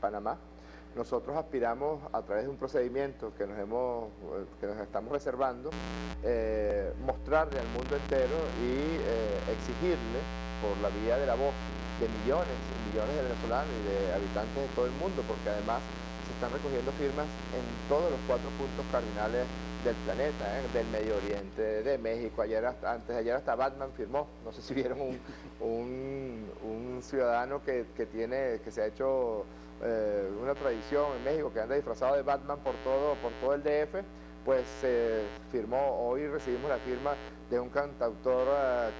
Panamá. Nosotros aspiramos a través de un procedimiento que nos estamos reservando, mostrarle al mundo entero y exigirle por la vía de la voz de millones y millones de venezolanos y de habitantes de todo el mundo, porque además se están recogiendo firmas en todos los 4 puntos cardinales del planeta, del Medio Oriente, de México. Antes de ayer hasta Batman firmó. No sé si vieron un ciudadano que se ha hecho una tradición en México, que anda disfrazado de Batman por todo el DF, pues firmó. Hoy recibimos la firma de un cantautor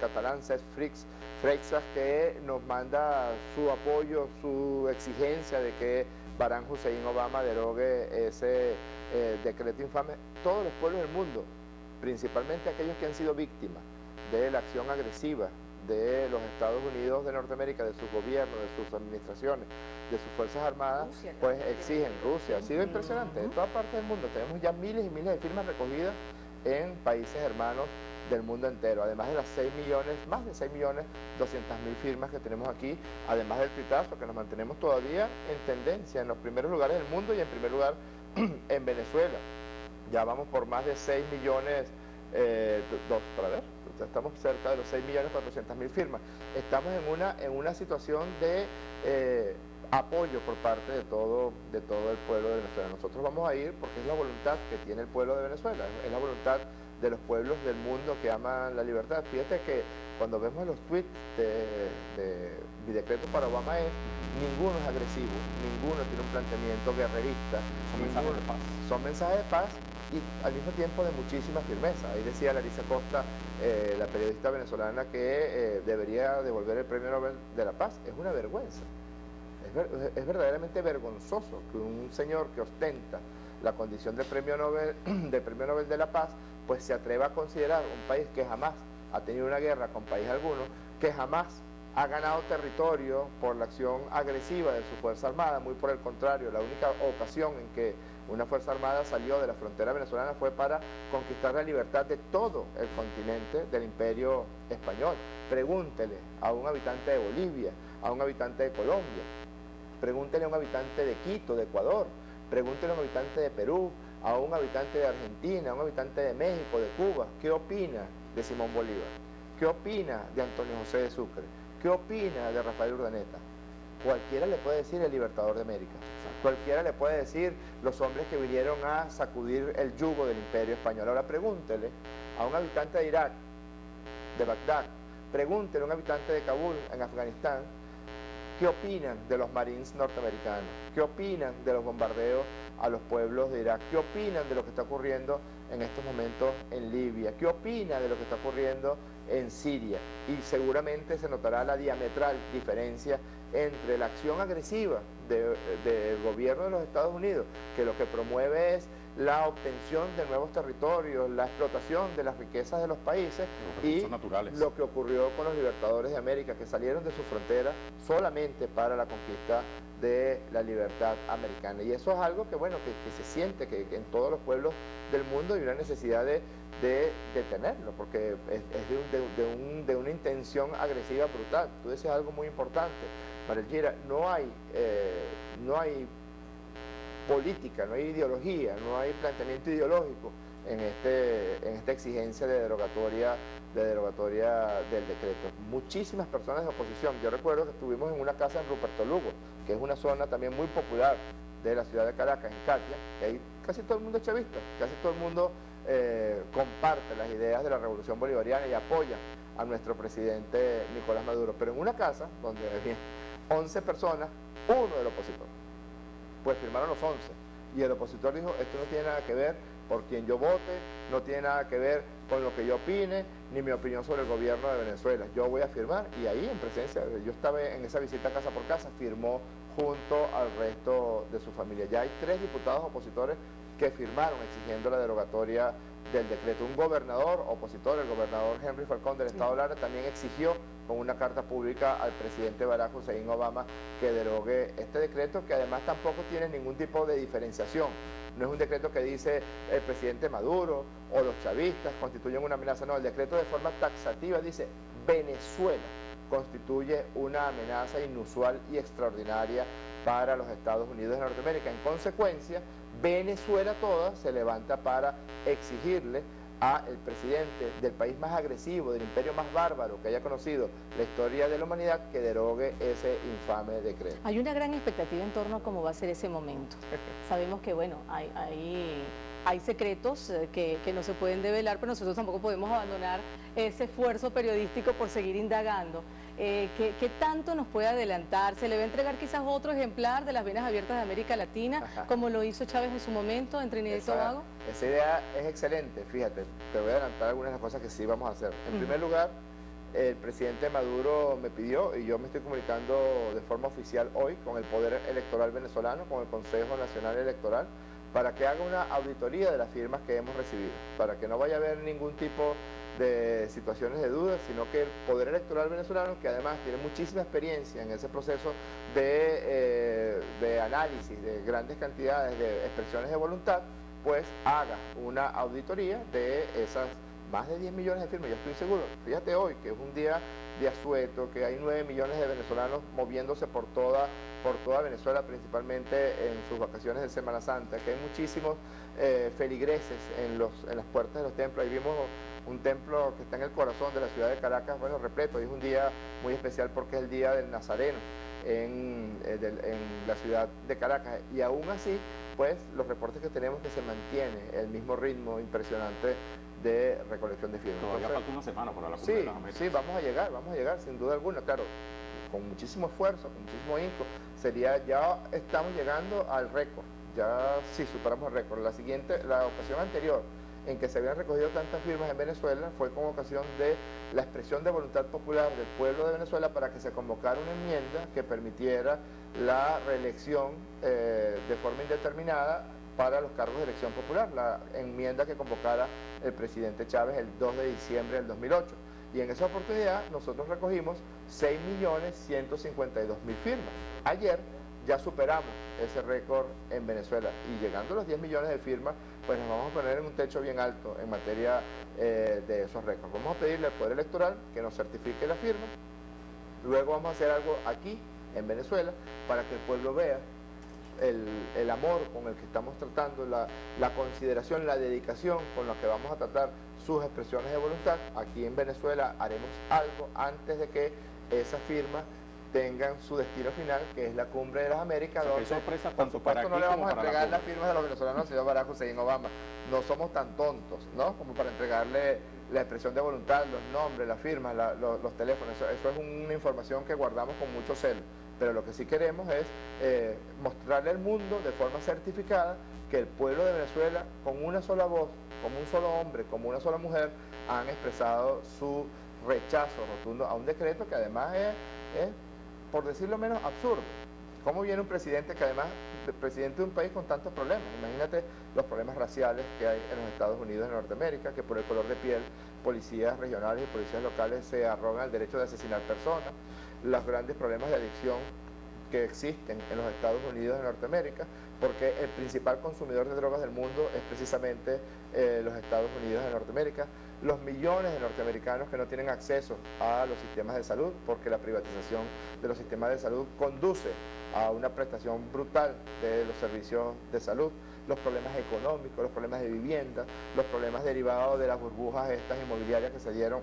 catalán, Cesc Freixas, que nos manda su apoyo, su exigencia de que Barack Hussein Obama derogue ese decreto infame. Todos los pueblos del mundo, principalmente aquellos que han sido víctimas de la acción agresiva de los Estados Unidos de Norteamérica, de sus gobiernos, de sus administraciones, de sus fuerzas armadas, Rusia, pues exigen. Rusia ha sido impresionante. En todas partes del mundo tenemos ya miles y miles de firmas recogidas en países hermanos del mundo entero, además de las 6 millones, más de 6.200.000 firmas que tenemos aquí, además del tuitazo, que nos mantenemos todavía en tendencia en los primeros lugares del mundo y en primer lugar en Venezuela. Ya vamos por más de 6 millones, estamos cerca de los 6.400.000 firmas. Estamos en una situación de apoyo por parte de todo el pueblo de Venezuela. Nosotros vamos a ir porque es la voluntad que tiene el pueblo de Venezuela, es la voluntad de los pueblos del mundo que aman la libertad. Fíjate que cuando vemos los tweets de mi decreto para Obama, ninguno es agresivo, ninguno tiene un planteamiento guerrerista, son mensajes de paz y al mismo tiempo de muchísima firmeza. Ahí decía Larissa Costa, la periodista venezolana, que debería devolver el Premio Nobel de la Paz. Es una vergüenza, es verdaderamente vergonzoso que un señor que ostenta la condición de Premio Nobel de la Paz, pues se atreva a considerar un país que jamás ha tenido una guerra con país alguno, que jamás ha ganado territorio por la acción agresiva de su Fuerza Armada. Muy por el contrario, la única ocasión en que una Fuerza Armada salió de la frontera venezolana fue para conquistar la libertad de todo el continente del Imperio Español. Pregúntele a un habitante de Bolivia, a un habitante de Colombia, pregúntele a un habitante de Quito, de Ecuador, pregúntele a un habitante de Perú, a un habitante de Argentina, a un habitante de México, de Cuba, ¿qué opina de Simón Bolívar? ¿Qué opina de Antonio José de Sucre? ¿Qué opina de Rafael Urdaneta? Cualquiera le puede decir el libertador de América. Cualquiera le puede decir los hombres que vinieron a sacudir el yugo del Imperio Español. Ahora pregúntele a un habitante de Irak, de Bagdad, pregúntele a un habitante de Kabul, en Afganistán, ¿qué opinan de los Marines norteamericanos? ¿Qué opinan de los bombardeos a los pueblos de Irak? ¿Qué opinan de lo que está ocurriendo en estos momentos en Libia? ¿Qué opinan de lo que está ocurriendo en Siria? Y seguramente se notará la diametral diferencia entre la acción agresiva del gobierno de los Estados Unidos, que lo que promueve es la obtención de nuevos territorios, la explotación de las riquezas de los países, y lo que ocurrió con los libertadores de América, que salieron de su frontera solamente para la conquista de la libertad americana. Y eso es algo que, bueno, que se siente que en todos los pueblos del mundo hay una necesidad de detenerlo, porque es de una intención agresiva brutal. Tú decías algo muy importante, María Elvira, no hay política, no hay ideología, no hay planteamiento ideológico en esta exigencia de derogatoria del decreto. Muchísimas personas de oposición. Yo recuerdo que estuvimos en una casa en Ruperto Lugo, que es una zona también muy popular de la ciudad de Caracas, en Catia, que ahí casi todo el mundo es chavista, casi todo el mundo comparte las ideas de la revolución bolivariana y apoya a nuestro presidente Nicolás Maduro. Pero en una casa donde había 11 personas, uno del opositor. Pues firmaron los 11. Y el opositor dijo, esto no tiene nada que ver por quien yo vote, no tiene nada que ver con lo que yo opine, ni mi opinión sobre el gobierno de Venezuela. Yo voy a firmar. Y ahí, en presencia, yo estaba en esa visita casa por casa, firmó junto al resto de su familia. Ya hay 3 diputados opositores que firmaron exigiendo la derogatoria del decreto. Un gobernador opositor, el gobernador Henry Falcón del Estado Lara, también exigió con una carta pública al presidente Barack Hussein Obama que derogue este decreto, que además tampoco tiene ningún tipo de diferenciación. No es un decreto que dice el presidente Maduro o los chavistas constituyen una amenaza, no, el decreto de forma taxativa dice Venezuela constituye una amenaza inusual y extraordinaria para los Estados Unidos de Norteamérica. En consecuencia, Venezuela toda se levanta para exigirle al presidente del país más agresivo, del imperio más bárbaro que haya conocido la historia de la humanidad, que derogue ese infame decreto. Hay una gran expectativa en torno a cómo va a ser ese momento. Sabemos que, bueno, hay secretos que no se pueden develar, pero nosotros tampoco podemos abandonar ese esfuerzo periodístico por seguir indagando. ¿Qué tanto nos puede adelantar? ¿Se le va a entregar quizás otro ejemplar de las venas abiertas de América Latina, como lo hizo Chávez en su momento en Trinidad y Tobago? Esa idea es excelente, fíjate, te voy a adelantar algunas de las cosas que sí vamos a hacer. En primer lugar, el presidente Maduro me pidió, y yo me estoy comunicando de forma oficial hoy con el Poder Electoral venezolano, con el Consejo Nacional Electoral, para que haga una auditoría de las firmas que hemos recibido, para que no vaya a haber ningún tipo de situaciones de duda, sino que el Poder Electoral venezolano, que además tiene muchísima experiencia en ese proceso de análisis de grandes cantidades de expresiones de voluntad, pues haga una auditoría de esas más de 10 millones de firmas. Yo estoy seguro, fíjate hoy, que es un día de asueto, que hay 9 millones de venezolanos moviéndose por toda Venezuela, principalmente en sus vacaciones de Semana Santa, que hay muchísimos feligreses en las puertas de los templos. Ahí vimos un templo que está en el corazón de la ciudad de Caracas, bueno, repleto. Hoy es un día muy especial porque es el día del Nazareno en la ciudad de Caracas, y aún así, pues los reportes que tenemos que se mantiene el mismo ritmo impresionante de recolección de firmas. Todavía falta una semana para la Cumbre de las Américas. Sí, vamos a llegar, sin duda alguna, claro, con muchísimo esfuerzo, con muchísimo ahínco. Ya estamos llegando al récord, ya sí superamos el récord. La ocasión anterior en que se habían recogido tantas firmas en Venezuela fue con ocasión de la expresión de voluntad popular del pueblo de Venezuela para que se convocara una enmienda que permitiera la reelección de forma indeterminada para los cargos de elección popular, la enmienda que convocara el presidente Chávez el 2 de diciembre del 2008. Y en esa oportunidad nosotros recogimos 6.152.000 firmas. Ayer ya superamos ese récord en Venezuela, y llegando a los 10 millones de firmas, pues nos vamos a poner en un techo bien alto en materia de esos récords. Vamos a pedirle al Poder Electoral que nos certifique la firma, luego vamos a hacer algo aquí en Venezuela para que el pueblo vea el amor con el que estamos tratando, la consideración, la dedicación con la que vamos a tratar sus expresiones de voluntad. Aquí en Venezuela haremos algo antes de que esas firmas tengan su destino final, que es la Cumbre de las Américas, donde sorpresa, por supuesto no le vamos a entregar las firmas de los venezolanos al señor Barack Hussein Obama. No somos tan tontos, ¿no?, como para entregarle la expresión de voluntad, los nombres, las firmas, los teléfonos. Eso es una información que guardamos con mucho celo. Pero lo que sí queremos es mostrarle al mundo de forma certificada que el pueblo de Venezuela, con una sola voz, como un solo hombre, como una sola mujer, han expresado su rechazo rotundo a un decreto que además es, por decirlo menos, absurdo. ¿Cómo viene un presidente que además es presidente de un país con tantos problemas? Imagínate los problemas raciales que hay en los Estados Unidos de Norteamérica, que por el color de piel policías regionales y policías locales se arrogan el derecho de asesinar personas, los grandes problemas de adicción que existen en los Estados Unidos de Norteamérica, porque el principal consumidor de drogas del mundo es precisamente los Estados Unidos de Norteamérica, los millones de norteamericanos que no tienen acceso a los sistemas de salud, porque la privatización de los sistemas de salud conduce a una prestación brutal de los servicios de salud, los problemas económicos, los problemas de vivienda, los problemas derivados de las burbujas estas inmobiliarias que se dieron.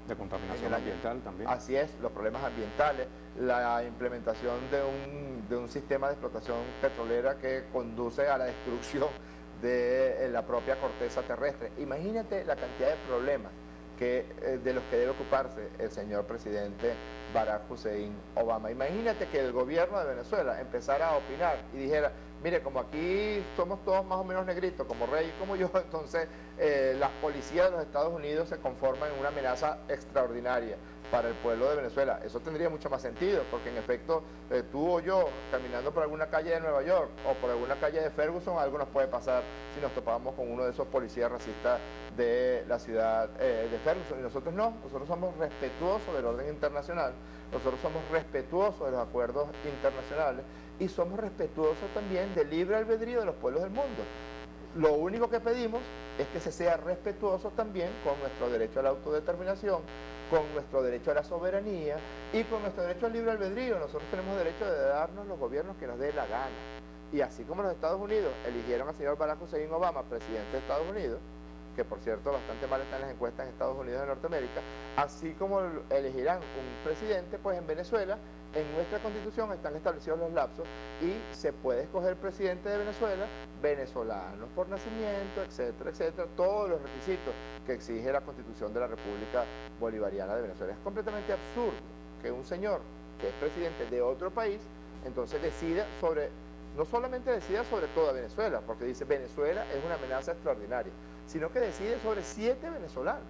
De contaminación ambiental también. Así es, los problemas ambientales, la implementación de un sistema de explotación petrolera que conduce a la destrucción de la propia corteza terrestre. Imagínate la cantidad de problemas de los que debe ocuparse el señor presidente Barack Hussein Obama. Imagínate que el gobierno de Venezuela empezara a opinar y dijera: mire, como aquí somos todos más o menos negritos, como Rey y como yo, entonces las policías de los Estados Unidos se conforman en una amenaza extraordinaria para el pueblo de Venezuela. Eso tendría mucho más sentido, porque en efecto, tú o yo, caminando por alguna calle de Nueva York o por alguna calle de Ferguson, algo nos puede pasar si nos topamos con uno de esos policías racistas de la ciudad de Ferguson. Y nosotros no, nosotros somos respetuosos del orden internacional, nosotros somos respetuosos de los acuerdos internacionales y somos respetuosos también del libre albedrío de los pueblos del mundo. Lo único que pedimos es que se sea respetuoso también con nuestro derecho a la autodeterminación, con nuestro derecho a la soberanía y con nuestro derecho al libre albedrío. Nosotros tenemos derecho de darnos los gobiernos que nos dé la gana. Y así como los Estados Unidos eligieron al señor Barack Hussein Obama presidente de Estados Unidos, que por cierto bastante mal están las encuestas en Estados Unidos de Norteamérica, así como elegirán un presidente, pues en Venezuela, en nuestra Constitución están establecidos los lapsos y se puede escoger presidente de Venezuela, venezolanos por nacimiento, etcétera, etcétera, todos los requisitos que exige la Constitución de la República Bolivariana de Venezuela. Es completamente absurdo que un señor que es presidente de otro país, entonces decida sobre, no solamente decida sobre toda Venezuela, porque dice Venezuela es una amenaza extraordinaria, sino que decide sobre 7 venezolanos,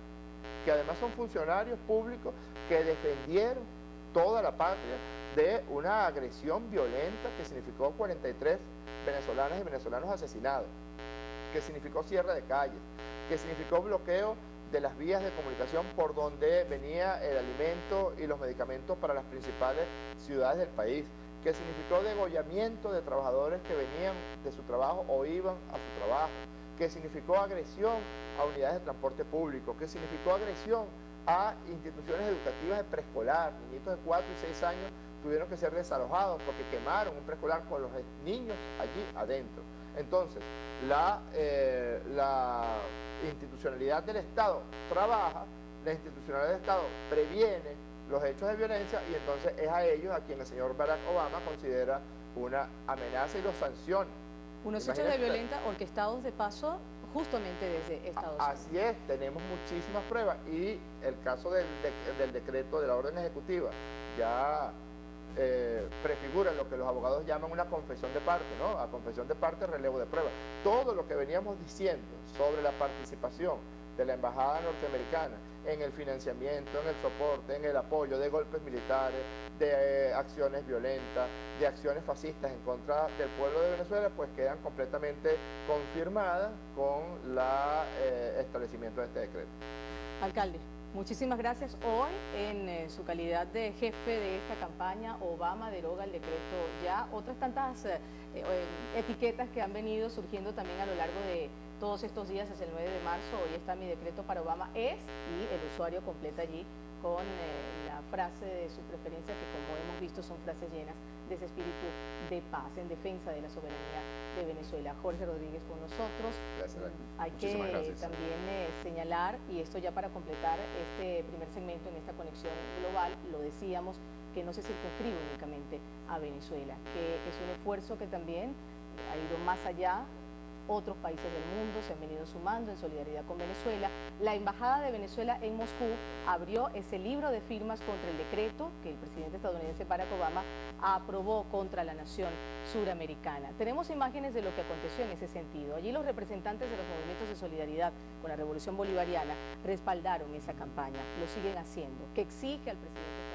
que además son funcionarios públicos que defendieron toda la patria de una agresión violenta que significó 43 venezolanas y venezolanos asesinados, que significó cierre de calles, que significó bloqueo de las vías de comunicación por donde venía el alimento y los medicamentos para las principales ciudades del país, que significó degollamiento de trabajadores que venían de su trabajo o iban a su trabajo, que significó agresión a unidades de transporte público, que significó agresión a instituciones educativas de preescolar. Niñitos de 4 y 6 años tuvieron que ser desalojados porque quemaron un preescolar con los niños allí adentro. Entonces, la institucionalidad del Estado trabaja, la institucionalidad del Estado previene los hechos de violencia y entonces es a ellos a quien el señor Barack Obama considera una amenaza y los sanciona. Unos hechos de violencia orquestados de paso justamente desde Estados Unidos. Así es, tenemos muchísimas pruebas y el caso del decreto de la orden ejecutiva ya prefigura lo que los abogados llaman una confesión de parte, ¿no? A confesión de parte, relevo de pruebas. Todo lo que veníamos diciendo sobre la participación de la embajada norteamericana en el financiamiento, en el soporte, en el apoyo de golpes militares, de acciones violentas, de acciones fascistas en contra del pueblo de Venezuela, pues quedan completamente confirmadas con el establecimiento de este decreto. Alcalde, muchísimas gracias. Hoy, en su calidad de jefe de esta campaña, Obama deroga el decreto ya. Otras tantas etiquetas que han venido surgiendo también a lo largo de todos estos días, desde el 9 de marzo, hoy está mi decreto para Obama, y el usuario completa allí con la frase de su preferencia, que como hemos visto son frases llenas de ese espíritu de paz, en defensa de la soberanía de Venezuela. Jorge Rodríguez con nosotros. Gracias. Hay que también señalar, y esto ya para completar este primer segmento en esta conexión global, lo decíamos, que no se circunscribe únicamente a Venezuela, que es un esfuerzo que también ha ido más allá. Otros países del mundo se han venido sumando en solidaridad con Venezuela. La Embajada de Venezuela en Moscú abrió ese libro de firmas contra el decreto que el presidente estadounidense Barack Obama aprobó contra la nación suramericana. Tenemos imágenes de lo que aconteció en ese sentido. Allí los representantes de los movimientos de solidaridad con la Revolución Bolivariana respaldaron esa campaña, lo siguen haciendo, que exige al presidente